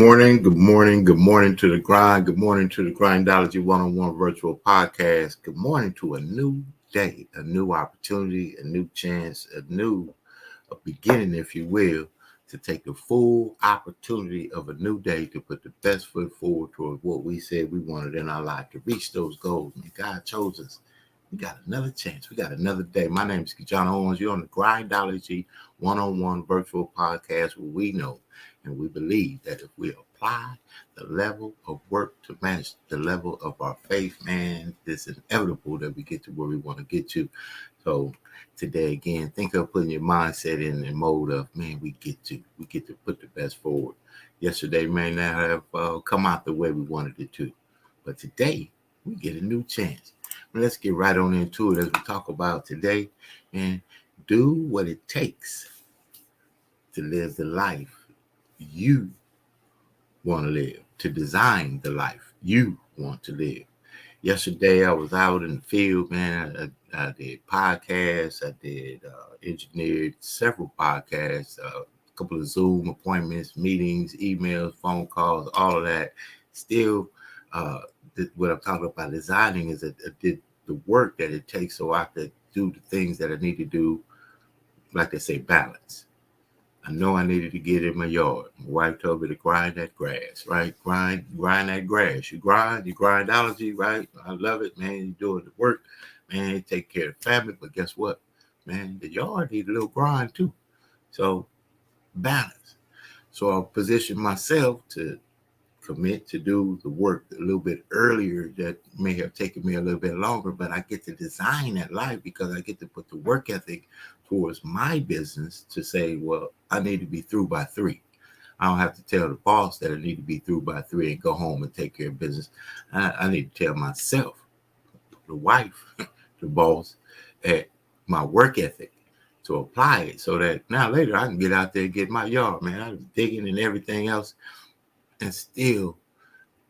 Good morning to the grind. Good morning to the Grindology101 virtual podcast. Good morning to a new day, a new opportunity, a new chance, a beginning, if you will, to take the full opportunity of a new day to put the best foot forward toward what we said we wanted in our life, to reach those goals. And God chose us. We got another chance. We got another day. My name is John Owens. You're on the Grindology101 virtual podcast, where we know and we believe that if we apply the level of work to match the level of our faith, man, it's inevitable that we get to where we want to get to. So today, again, think of putting your mindset in the mode of, man, we get to put the best forward. Yesterday may not have come out the way we wanted it to, but today we get a new chance. Let's get right on into it as we talk about today, and do what it takes to live the life you want to live, to design the life you want to live. Yesterday, I was out in the field, man. I did podcasts. I did engineered several podcasts, a couple of Zoom appointments, meetings, emails, phone calls, all of that. Still, what I'm talking about designing is that I did the work that it takes so I could do the things that I need to do, like they say, balance. I know I needed to get in my yard. My wife told me to grind that grass, right? Grind that grass. You grindology, right? I love it, man. You're doing the work, man. You take care of the family, but guess what, man? The yard needs a little grind too. So balance. So I positioned myself to commit to do the work a little bit earlier. That may have taken me a little bit longer, but I get to design that life because I get to put the work ethic towards my business to say, well, I need to be through by 3. I don't have to tell the boss that I need to be through by 3 and go home and take care of business. I need to tell myself, the wife, the boss, at my work ethic, to apply it so that now later I can get out there and get my yard, man. I was digging and everything else and still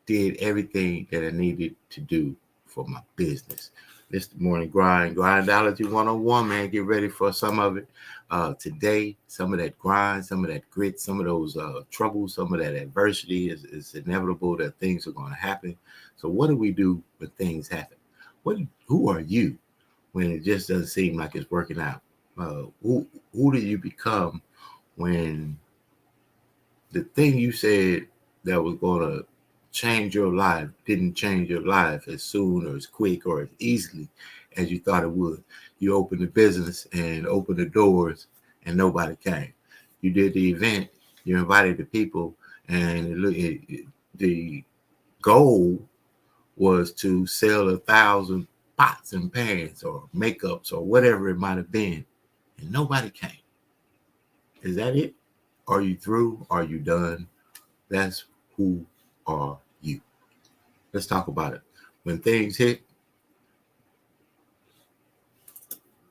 did everything that I needed to do for my business. This the Morning Grind Grindology101, man. Get ready for some of it. Today, some of that grind, some of that grit, some of those troubles, some of that adversity is inevitable that things are going to happen. So what do we do when things happen? Who are you when it just doesn't seem like it's working out? Who do you become when the thing you said that was going to change your life didn't change your life as soon or as quick or as easily as you thought it would? You opened the business and opened the doors and nobody came. You did the event, you invited the people, and the goal was to sell 1,000 pots and pans or makeups or whatever it might have been, and nobody came. Is that it? Are you through? Are you done? That's who are you. Let's talk about it. When things hit,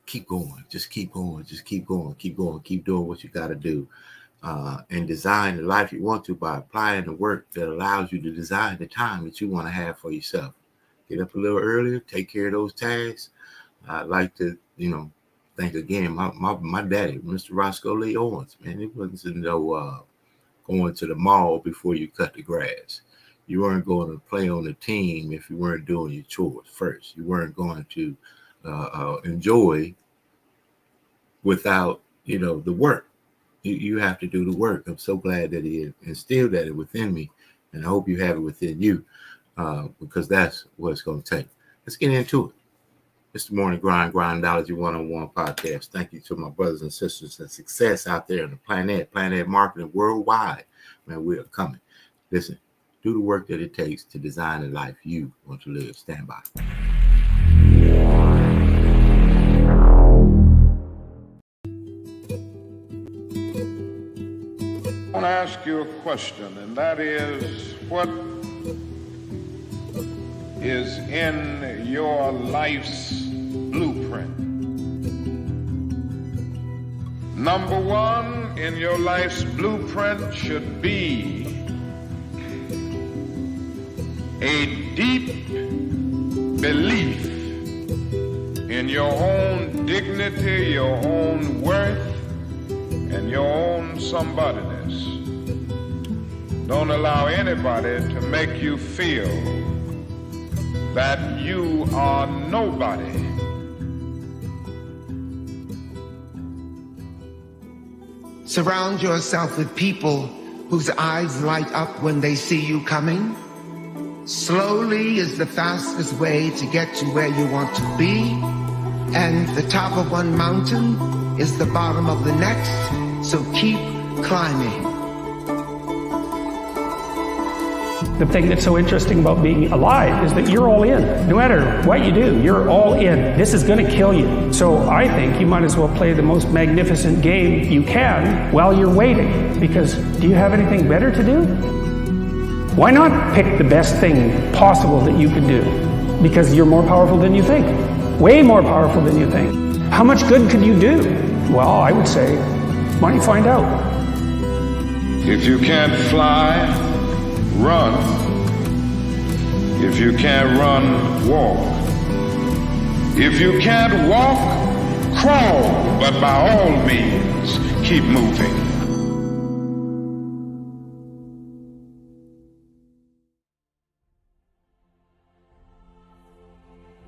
keep going. Just keep going. Just keep going. Keep going. Keep doing what you got to do. And design the life you want to by applying the work that allows you to design the time that you want to have for yourself. Get up a little earlier. Take care of those tasks. I'd like to, thank again my daddy, Mr. Roscoe Lee Owens. Man, it wasn't no going to the mall before you cut the grass. You weren't going to play on the team if you weren't doing your chores first. You weren't going to enjoy without, the work. You have to do the work. I'm so glad that he instilled that within me, and I hope you have it within you, because that's what it's going to take. Let's get into it. It's the Morning Grind Grindology101 Podcast. Thank you to my brothers and sisters and success out there in the Planet Marketing worldwide. Man, we are coming. Listen, do the work that it takes to design the life you want to live. Stand by. I want to ask you a question, and that is, what is in your life's blueprint? Number one in your life's blueprint should be a deep belief in your own dignity, your own worth, and your own somebodyness. Don't allow anybody to make you feel that you are nobody. Surround yourself with people whose eyes light up when they see you coming. Slowly is the fastest way to get to where you want to be. And the top of one mountain is the bottom of the next. So keep climbing. The thing that's so interesting about being alive is that you're all in. No matter what you do, you're all in. This is going to kill you. So I think you might as well play the most magnificent game you can while you're waiting. Because do you have anything better to do? Why not pick the best thing possible that you can do? Because you're more powerful than you think. Way more powerful than you think. How much good could you do? Well, I would say, why don't you find out? If you can't fly, run. If you can't run, walk. If you can't walk, crawl. But by all means, keep moving.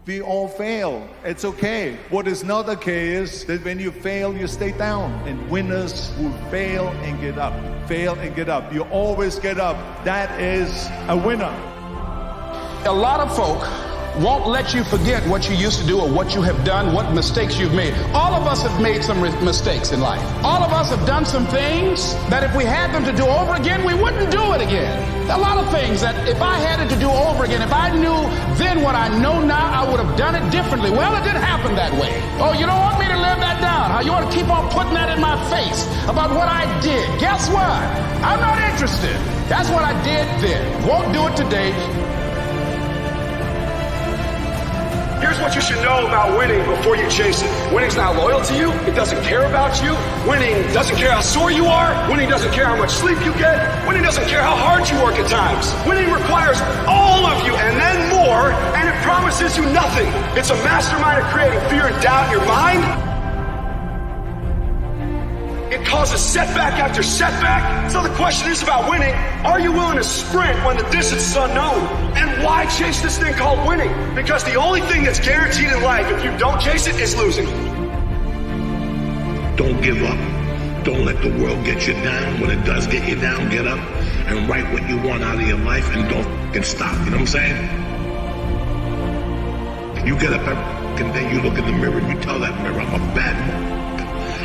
We all fail. It's okay. What is not okay is that when you fail, you stay down. And winners will fail and get up. Fail and get up. You always get up. That is a winner. A lot of folk won't let you forget what you used to do or what you have done, what mistakes you've made. All of us have made some mistakes in life. All of us have done some things that if we had them to do over again, we wouldn't do it again. A lot of things that if I had it to do over again, if I knew then what I know now, I would have done it differently. Well, it didn't happen that way. Oh, you don't want me to live that down, huh? You want to keep on putting that in my face about what I did. Guess what? I'm not interested. That's what I did then. Won't do it today. Here's what you should know about winning before you chase it. Winning's not loyal to you. It doesn't care about you. Winning doesn't care how sore you are. Winning doesn't care how much sleep you get. Winning doesn't care how hard you work at times. Winning requires all of you and then more, and it promises you nothing. It's a mastermind of creating fear and doubt in your mind. It causes setback after setback. So the question is about winning. Are you willing to sprint when the distance is unknown? And why chase this thing called winning? Because the only thing that's guaranteed in life, if you don't chase it, is losing. Don't give up. Don't let the world get you down. When it does get you down, get up and write what you want out of your life and don't fucking stop. You know what I'm saying? You get up every day, you look in the mirror and you tell that mirror, I'm a bad man.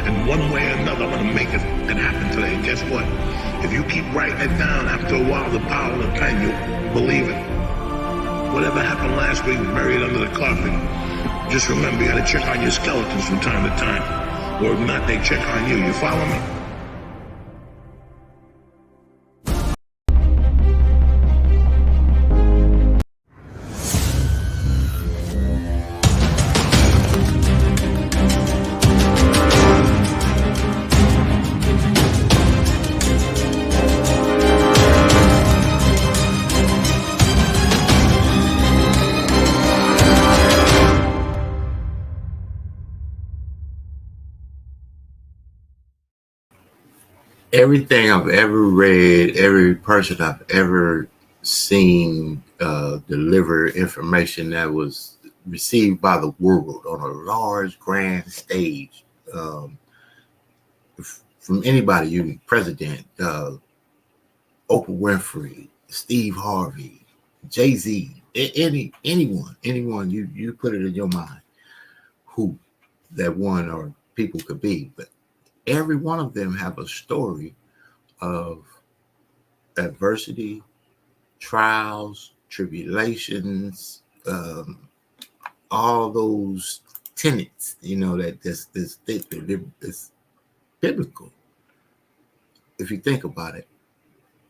And one way or another, I'm going to make it happen today. And guess what? If you keep writing it down, after a while, the power of the pen, you'll believe it. Whatever happened last week, bury it under the carpet. Just remember, you got to check on your skeletons from time to time. Or if not, they check on you. You follow me? Everything I've ever read, every person I've ever seen deliver information that was received by the world on a large, grand stage, from anybody, you president, Oprah Winfrey, Steve Harvey, Jay-Z, anyone, you put it in your mind who that one or people could be, but every one of them have a story of adversity, trials, tribulations, all those tenets, that this biblical. If you think about it,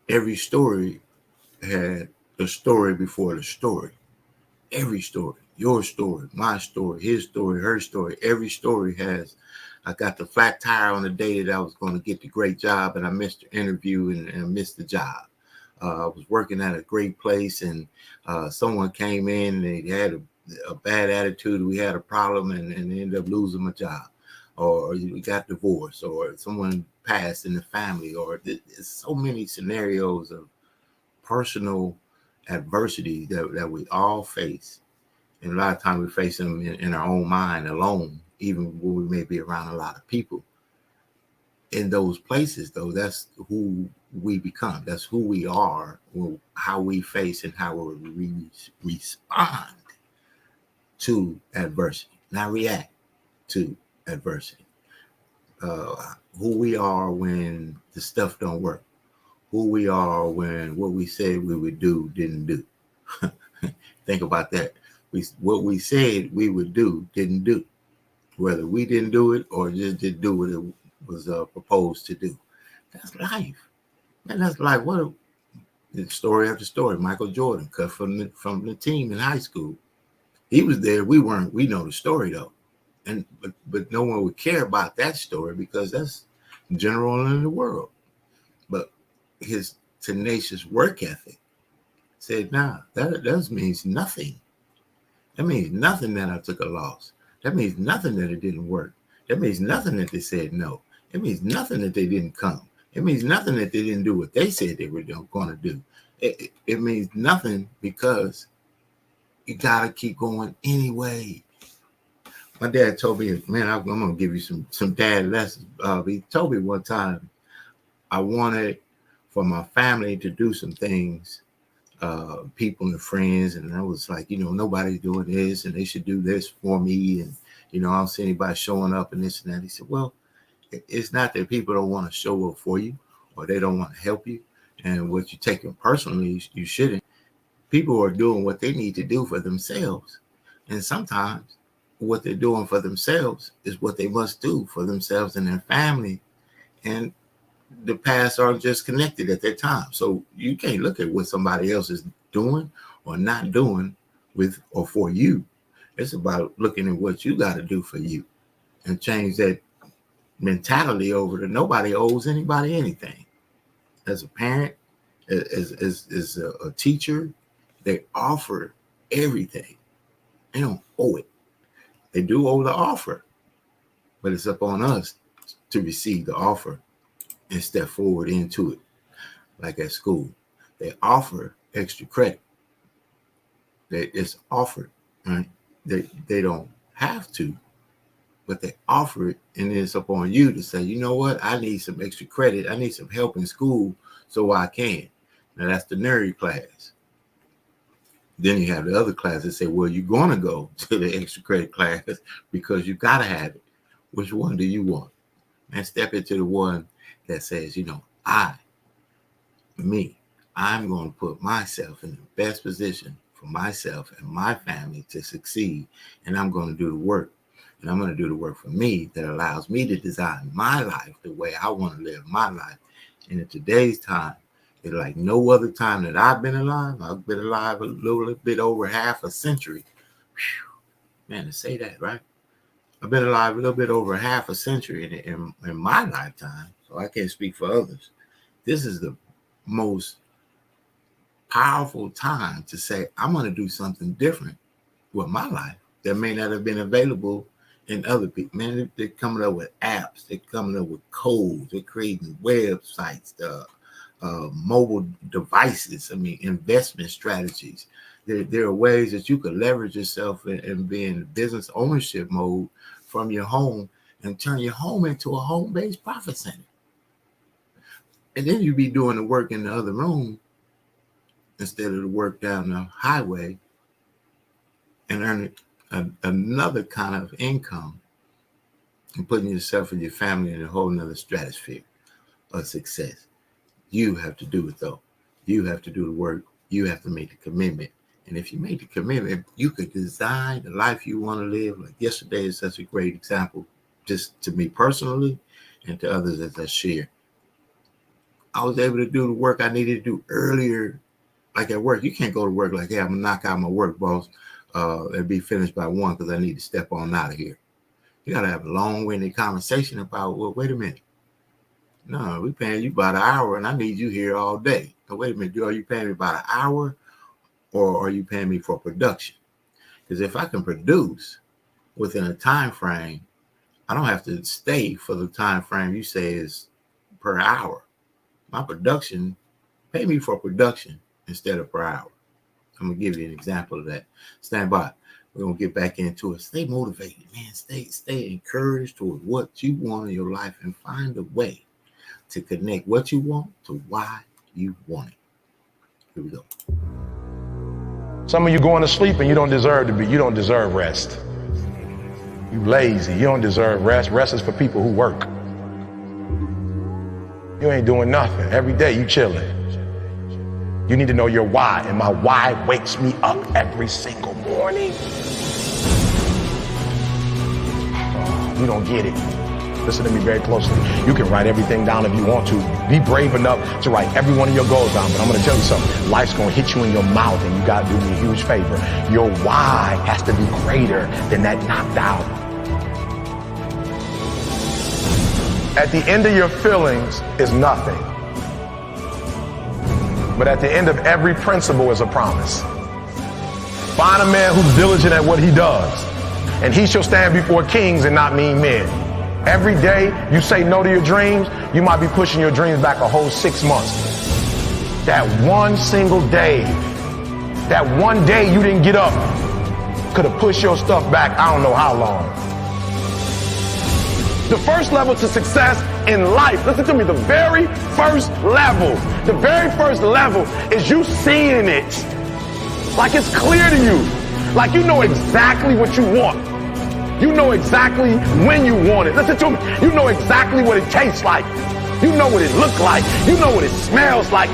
every story had a story before the story. Every story, your story, my story, his story, her story, every story has. I got the flat tire on the day that I was going to get the great job, and I missed the interview and I missed the job. I was working at a great place, and someone came in and they had a bad attitude. We had a problem and ended up losing my job, or we got divorced, or someone passed in the family, or there's so many scenarios of personal adversity that we all face. And a lot of times we face them in our own mind alone, even when we may be around a lot of people. In those places, though, that's who we become. That's who we are, how we face and how we respond to adversity, not react to adversity. Who we are when the stuff don't work. Who we are when what we said we would do didn't do. Think about that. What we said we would do didn't do. Whether we didn't do it or just didn't do what it was proposed to do. That's life. And that's like what story after story. Michael Jordan cut from the team in high school. He was there. We weren't. We know the story though. And but no one would care about that story because that's general in the world. But his tenacious work ethic said, nah, that means nothing. That means nothing that I took a loss. That means nothing that it didn't work. That means nothing that they said no. It means nothing that they didn't come. It means nothing that they didn't do what they said they were going to do. It means nothing because you got to keep going anyway. My dad told me, man, I'm going to give you some dad lessons. He told me one time I wanted for my family to do some things, people and friends, and I was like, nobody's doing this, and they should do this for me, and I don't see anybody showing up and this and that. He said, well, it's not that people don't want to show up for you or they don't want to help you, and what you take them personally, you shouldn't. People are doing what they need to do for themselves, and sometimes what they're doing for themselves is what they must do for themselves and their family, and the paths aren't just connected at that time. So you can't look at what somebody else is doing or not doing with or for you. It's about looking at what you got to do for you and change that mentality over to nobody owes anybody anything. As a parent, as a teacher, they offer everything. They don't owe it. They do owe the offer, but it's up on us to receive the offer and step forward into it. Like at school, they offer extra credit. It's offered, right? They don't have to, but they offer it, and it's up on you to say, you know what? I need some extra credit. I need some help in school so I can. Now that's the nerd class. Then you have the other class that say, well, you're going to go to the extra credit class because you got to have it. Which one do you want? And step into the one that says, I'm going to put myself in the best position for myself and my family to succeed. And I'm going to do the work. And I'm going to do the work for me that allows me to design my life the way I want to live my life. And in today's time, it's like no other time that I've been alive. I've been alive a little bit over half a century. Whew. Man, to say that, right? I've been alive a little bit over half a century in my lifetime, so I can't speak for others. This is the most powerful time to say, I'm going to do something different with my life that may not have been available in other people. Man, they're coming up with apps. They're coming up with codes. They're creating websites, mobile devices. Investment strategies. There are ways that you could leverage yourself and be in business ownership mode from your home and turn your home into a home-based profit center. And then you be doing the work in the other room instead of the work down the highway and earning another kind of income and putting yourself and your family in a whole nother stratosphere of success. You have to do it though. You have to do the work. You have to make the commitment. And if you make the commitment, you could design the life you want to live. Like yesterday is such a great example, just to me personally and to others as I share. I was able to do the work I needed to do earlier. Like at work, you can't go to work like, hey, I'm going to knock out my work, boss, and be finished by 1 because I need to step on out of here. You got to have a long-winded conversation about, well, wait a minute. No, we're paying you about an hour and I need you here all day. So wait a minute, are you paying me about an hour or are you paying me for production? Because if I can produce within a time frame, I don't have to stay for the time frame you say is per hour. My production, pay me for production instead of per hour. I'm going to give you an example of that. Stand by. We're going to get back into it. Stay motivated, man. Stay encouraged toward what you want in your life and find a way to connect what you want to why you want it. Here we go. Some of you going to sleep and you don't deserve rest. You lazy. You don't deserve rest. Rest is for people who work. You ain't doing nothing. Every day you chilling. You need to know your why, and my why wakes me up every single morning. You don't get it. Listen to me very closely. You can write everything down if you want to. Be brave enough to write every one of your goals down. But I'm going to tell you something. Life's going to hit you in your mouth, and you got to do me a huge favor. Your why has to be greater than that knocked out. At the end of your feelings is nothing. But at the end of every principle is a promise. Find a man who's diligent at what he does, and he shall stand before kings and not mean men. Every day you say no to your dreams, you might be pushing your dreams back a whole 6 months. That one single day, that one day you didn't get up, could have pushed your stuff back I don't know how long. The first level to success in life, listen to me, the very first level is you seeing it. Like it's clear to you. Like you know exactly what you want. You know exactly when you want it. Listen to me. You know exactly what it tastes like. You know what it looks like. You know what it smells like.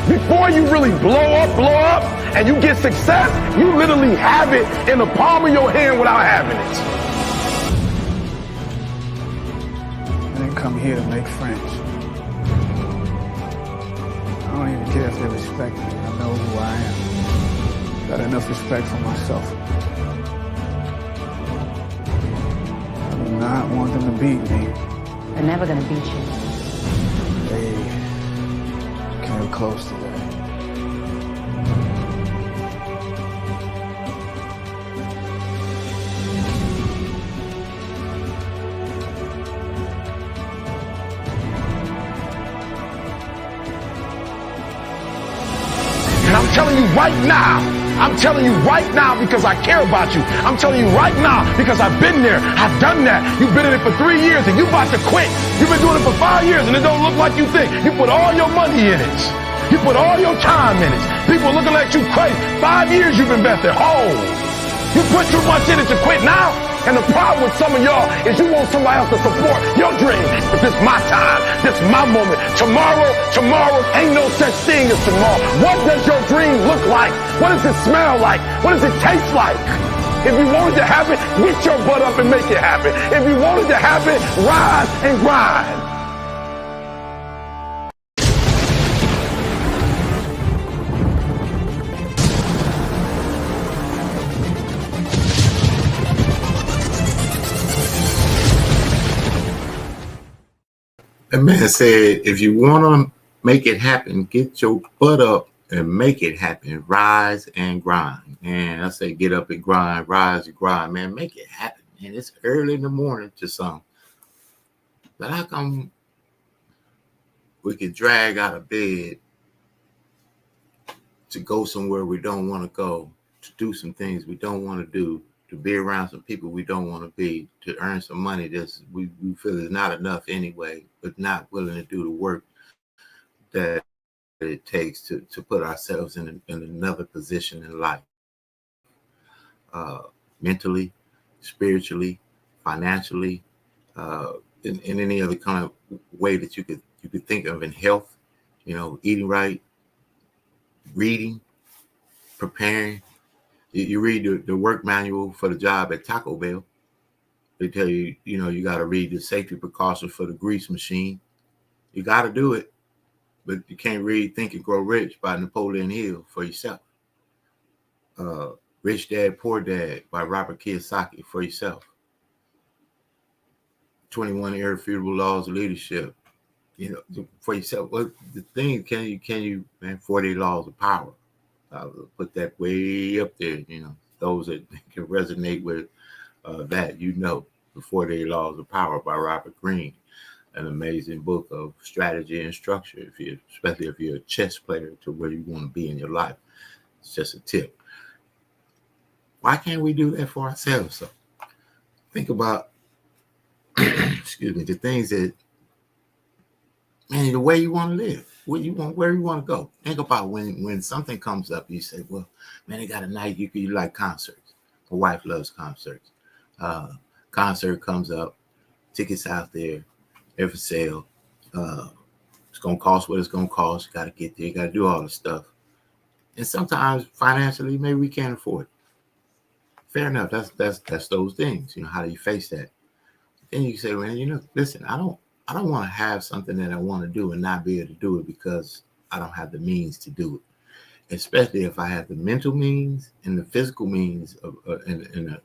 Before you really blow up, and you get success, you literally have it in the palm of your hand without having it. I didn't come here to make friends. I don't even care if they respect me. I know who I am. Got enough respect for myself. I do not want them to beat me. They're never gonna beat you. They came close to that. And I'm telling you right now because I care about you. I'm telling you right now because I've been there. I've done that. You've been in it for 3 years and you about to quit. You've been doing it for 5 years and it don't look like you think. You put all your money in it. You put all your time in it. People looking at you crazy. 5 years you've invested whole. You put too much in it to quit now. And the problem with some of y'all is you want somebody else to support your dream. But this is my time. This is my moment. Tomorrow, ain't no such thing as tomorrow. What does your dream look like? What does it smell like? What does it taste like? If you want it to happen, get your butt up and make it happen. If you want it to happen, rise and grind. That man said, if you want to make it happen, get your butt up and make it happen. Rise and grind. And I say, get up and grind, rise and grind, man. Make it happen, man. It's early in the morning to some. But how come we can drag out of bed to go somewhere we don't want to go, to do some things we don't want to do, to be around some people we don't want to be, to earn some money that we feel is not enough anyway, but not willing to do the work that it takes to put ourselves in another position in life, mentally, spiritually, financially, in any other kind of way that you could think of, in health, eating right, reading, preparing. You read the work manual for the job at Taco Bell. They tell you, you got to read the safety precautions for the grease machine. You got to do it, but you can't read Think and Grow Rich by Napoleon Hill for yourself. Rich Dad, Poor Dad by Robert Kiyosaki for yourself. 21 Irrefutable Laws of Leadership, for yourself. Well, the thing, can you, man, 40 Laws of Power. I'll put that way up there, those that can resonate with that, the 48 Laws of Power by Robert Greene. an amazing book of strategy and structure, especially if you're a chess player, to where you want to be in your life. It's just a tip. Why can't we do that for ourselves? So think about, excuse me, the things that, man, the way you want to live, where you want to go. Think about when something comes up, you say, well, man, they got a night, you like concerts. My wife loves concerts. Concert comes up, tickets out there, they're for sale. It's going to cost what it's going to cost. You got to get there. You got to do all the stuff. And sometimes financially, maybe we can't afford it. Fair enough. That's those things. How do you face that? Then you say, man, listen, I don't want to have something that I want to do and not be able to do it because I don't have the means to do it. Especially if I have the mental means and the physical means and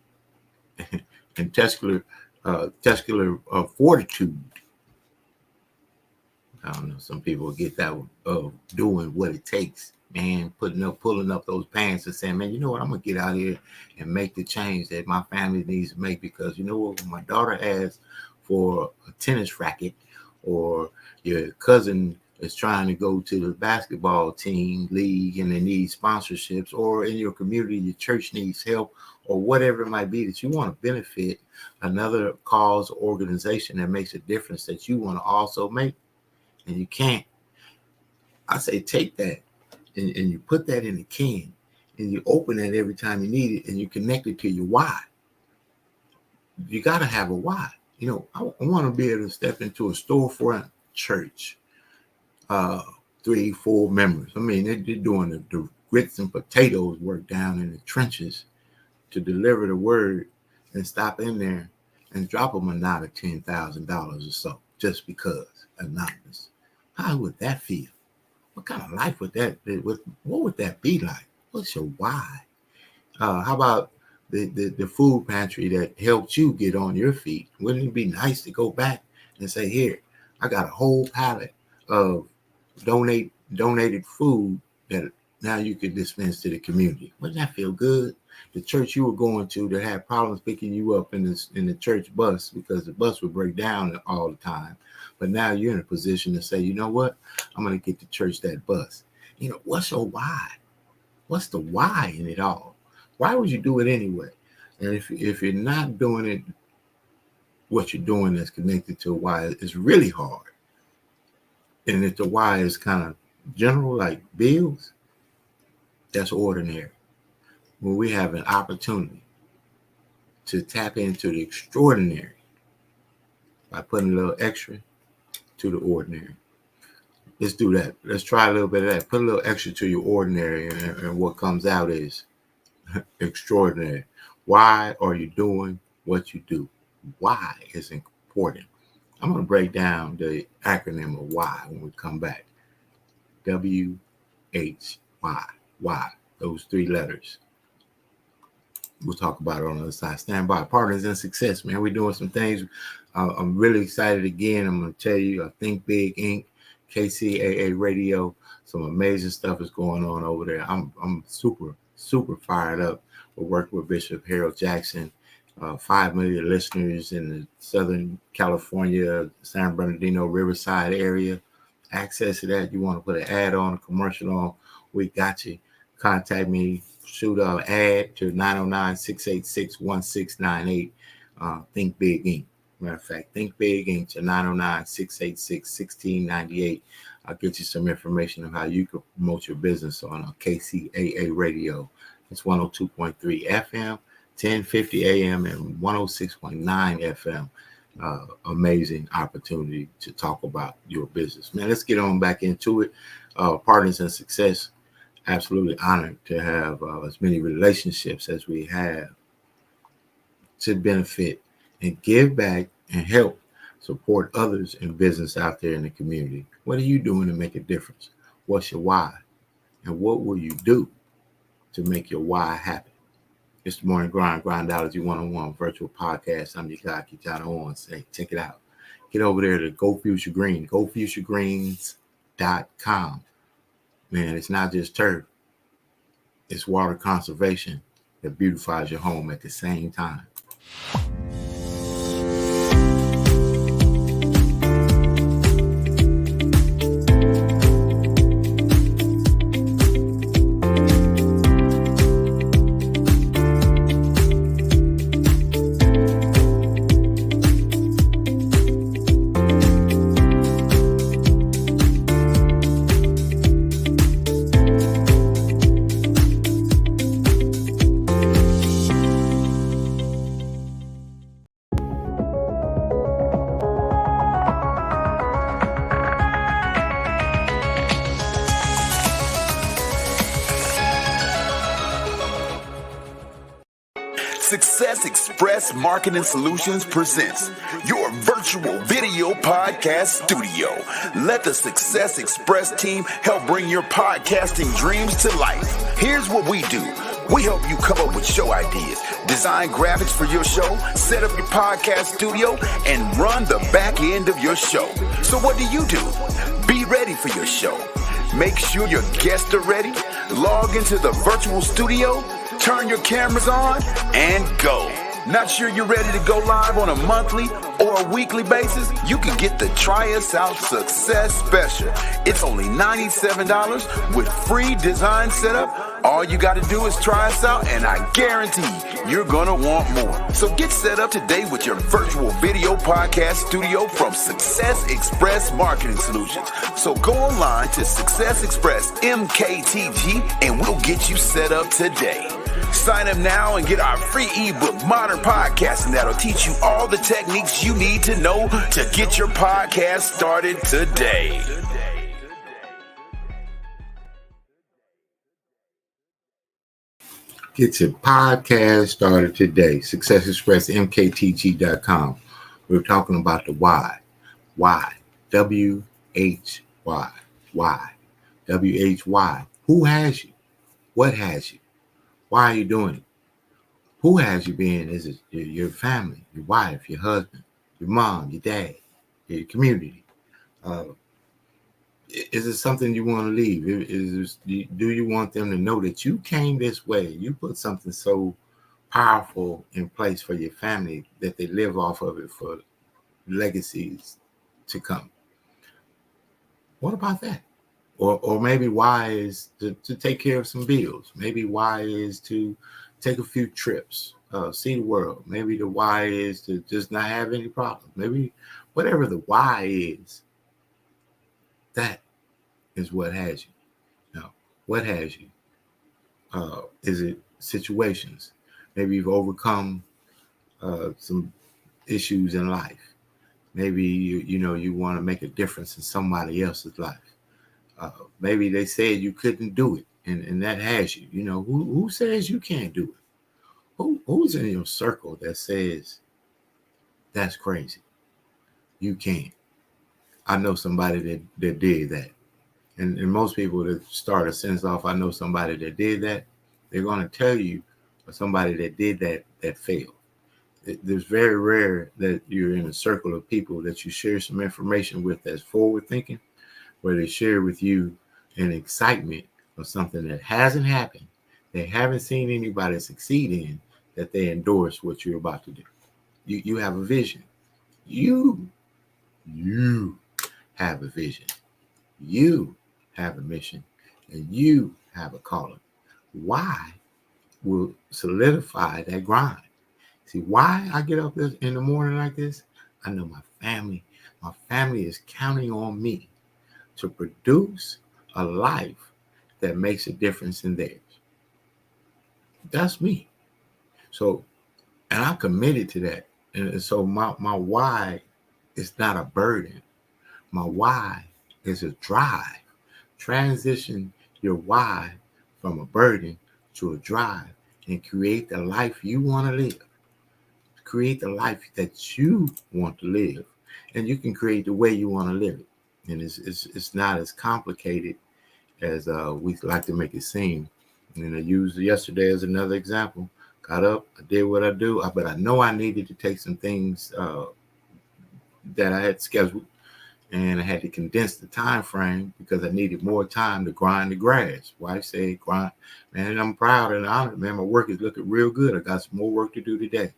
testicular fortitude. I don't know. Some people get that of doing what it takes, man, pulling up those pants and saying, man, you know what? I'm going to get out here and make the change that my family needs to make, because you know what? When my daughter asks for a tennis racket, or your cousin is trying to go to the basketball team league and they need sponsorships, or in your community, your church needs help, or whatever it might be that you want to benefit another cause or organization that makes a difference that you want to also make, and you can't. I say take that and you put that in a can and you open it every time you need it, and you connect it to your why. You got to have a why. I want to be able to step into a storefront church, 3-4 members. I mean, they're doing the grits and potatoes work down in the trenches to deliver the word, and stop in there and drop them a knot of $10,000 or so just because anonymous. How would that feel? What kind of life would that? What would that be like? What's your why? How about the food pantry that helped you get on your feet? Wouldn't it be nice to go back and say, here, I got a whole pallet of donated food that now you can dispense to the community? Wouldn't that feel good? The church you were going to that had problems picking you up in the church bus because the bus would break down all the time, but now you're in a position to say, you know what? I'm going to get to church that bus. What's your why? What's the why in it all? Why would you do it anyway? And if you're not doing it, what you're doing that's connected to a why is really hard. And if the why is kind of general, like bills, that's ordinary. When we have an opportunity to tap into the extraordinary by putting a little extra to the ordinary. Let's do that. Let's try a little bit of that. Put a little extra to your ordinary, and what comes out is extraordinary. Why are you doing what you do? Why is important. I'm going to break down the acronym of why when we come back. WHY. Why. Those 3 letters. We'll talk about it on the other side. Stand by. Partners in Success, man. We're doing some things. I'm really excited again. I'm going to tell you, Think Big Inc., KCAA Radio. Some amazing stuff is going on over there. I'm super, super fired up. We're working with Bishop Harold Jackson. 5 million listeners in the Southern California, San Bernardino, Riverside area. Access to that. You want to put an ad on, a commercial on, we got you. Contact me. Shoot an ad to 909-686-1698. Think Big Inc. Matter of fact, Think Big Inc. to 909-686-1698. I'll get you some information on how you can promote your business on KCAA Radio. It's 102.3 FM, 1050 AM, and 106.9 FM. Amazing opportunity to talk about your business. Man, let's get on back into it. Partners in Success. Absolutely honored to have as many relationships as we have to benefit and give back and help support others in business out there in the community. What are you doing to make a difference? What's your why? And what will you do to make your why happen? It's the Morning Grind Grindology101 virtual podcast. I'm your guy, Kitana On. Say, check it out. Get over there to Go Future Green, GoFutureGreens.com. Man, it's not just turf. It's water conservation that beautifies your home at the same time. Success Express Marketing Solutions presents your virtual video podcast studio. Let the Success Express team help bring your podcasting dreams to life. Here's what we do. We help you come up with show ideas, design graphics for your show, set up your podcast studio, and run the back end of your show. So what do? Be ready for your show. Make sure your guests are ready. Log into the virtual studio, turn your cameras on, and go. Not sure you're ready to go live on a monthly or a weekly basis? You can get the Try Us Out Success Special. It's only $97 with free design setup. All you got to do is try us out, and I guarantee you're going to want more. So get set up today with your virtual video podcast studio from Success Express Marketing Solutions. So go online to Success Express MKTG, and we'll get you set up today. Sign up now and get our free ebook, Modern Podcasting, that'll teach you all the techniques you need to know to get your podcast started today. Get your podcast started today. SuccessExpressMKTG.com. We're talking about the why. Why? W-H-Y. Why? W-H-Y. Who has you? What has you? Why are you doing it? Who has you been? Is it your family, your wife, your husband, your mom, your dad, your community? Is it something you want to leave? Do you want them to know that you came this way? You put something so powerful in place for your family that they live off of it for legacies to come. What about that? Or maybe why is to take care of some bills. Maybe why is to take a few trips, see the world. Maybe the why is to just not have any problems. Maybe whatever the why is, that is what has you. Now, what has you? Is it situations? Maybe you've overcome some issues in life. Maybe you want to make a difference in somebody else's life. Maybe they said you couldn't do it, and that has you. Who says you can't do it? Who's in your circle that says that's crazy? You can't. I know somebody that did that. And most people that start a sentence off, I know somebody that did that, they're going to tell you somebody that did that failed. It's very rare that you're in a circle of people that you share some information with that's forward thinking, where they share with you an excitement of something that hasn't happened, they haven't seen anybody succeed in, that they endorse what you're about to do. You have a vision. You have a vision. You have a mission, and you have a calling. Why will solidify that grind? See, why I get up in the morning like this? I know my family is counting on me to produce a life that makes a difference in theirs. That's me. So, and I'm committed to that. And so my why is not a burden. My why is a drive. Transition your why from a burden to a drive and create the life you want to live. Create the life that you want to live. And you can create the way you want to live it. And it's not as complicated as we like to make it seem. And I used yesterday as another example. Got up, I did what I do, but I know I needed to take some things that I had scheduled, and I had to condense the time frame because I needed more time to grind the grass. Wife said, grind, man, and I'm proud and honored, man. My work is looking real good. I got some more work to do today.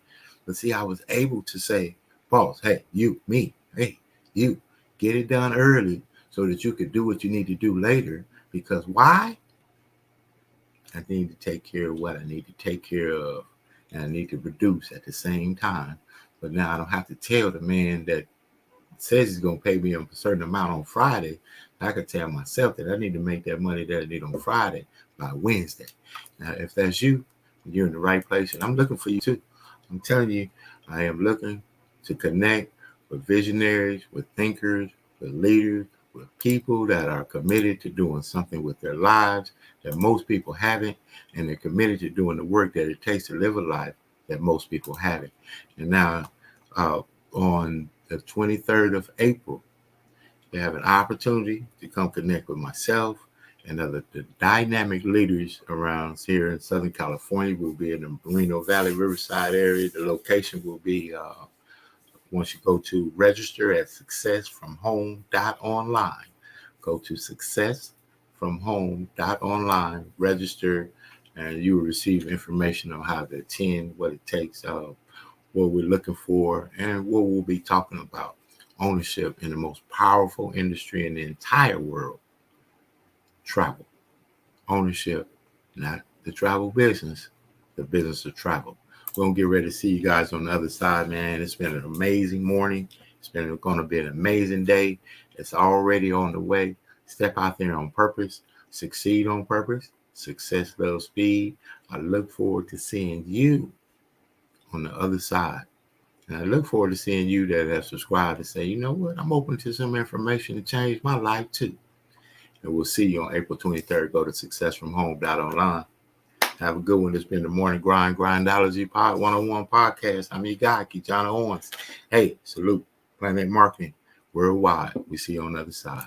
But see, I was able to say, boss, hey, you, me, hey, you, get it done early so that you could do what you need to do later. Because why? I need to take care of what I need to take care of, and I need to produce at the same time. But now I don't have to tell the man that says he's going to pay me a certain amount on Friday. I could tell myself that I need to make that money that I need on Friday by Wednesday. Now, if that's you, you're in the right place, and I'm looking for you too. I'm telling you, I am looking to connect with visionaries, with thinkers, with leaders, with people that are committed to doing something with their lives that most people haven't, and they're committed to doing the work that it takes to live a life that most people haven't. And now on the 23rd of April, you have an opportunity to come connect with myself and the dynamic leaders around here in Southern California. We'll be in the Moreno Valley, Riverside area. The location will be, once you go to register at successfromhome.online, go to successfromhome.online, register, and you will receive information on how to attend, what it takes, what we're looking for, and what we'll be talking about. Ownership in the most powerful industry in the entire world, travel. Ownership, not the travel business, the business of travel. We're going to get ready to see you guys on the other side, man. It's been an amazing morning. It's been going to be an amazing day. It's already on the way. Step out there on purpose. Succeed on purpose. Success loves speed. I look forward to seeing you on the other side. And I look forward to seeing you that have subscribed and say, you know what, I'm open to some information to change my life too. And we'll see you on April 23rd. Go to successfromhome.online. Have a good one. It's been the Morning Grind Grindology101 Podcast. I'm your guy, Keyshawn Owens. Hey, salute. Planet Marketing Worldwide. We see you on the other side.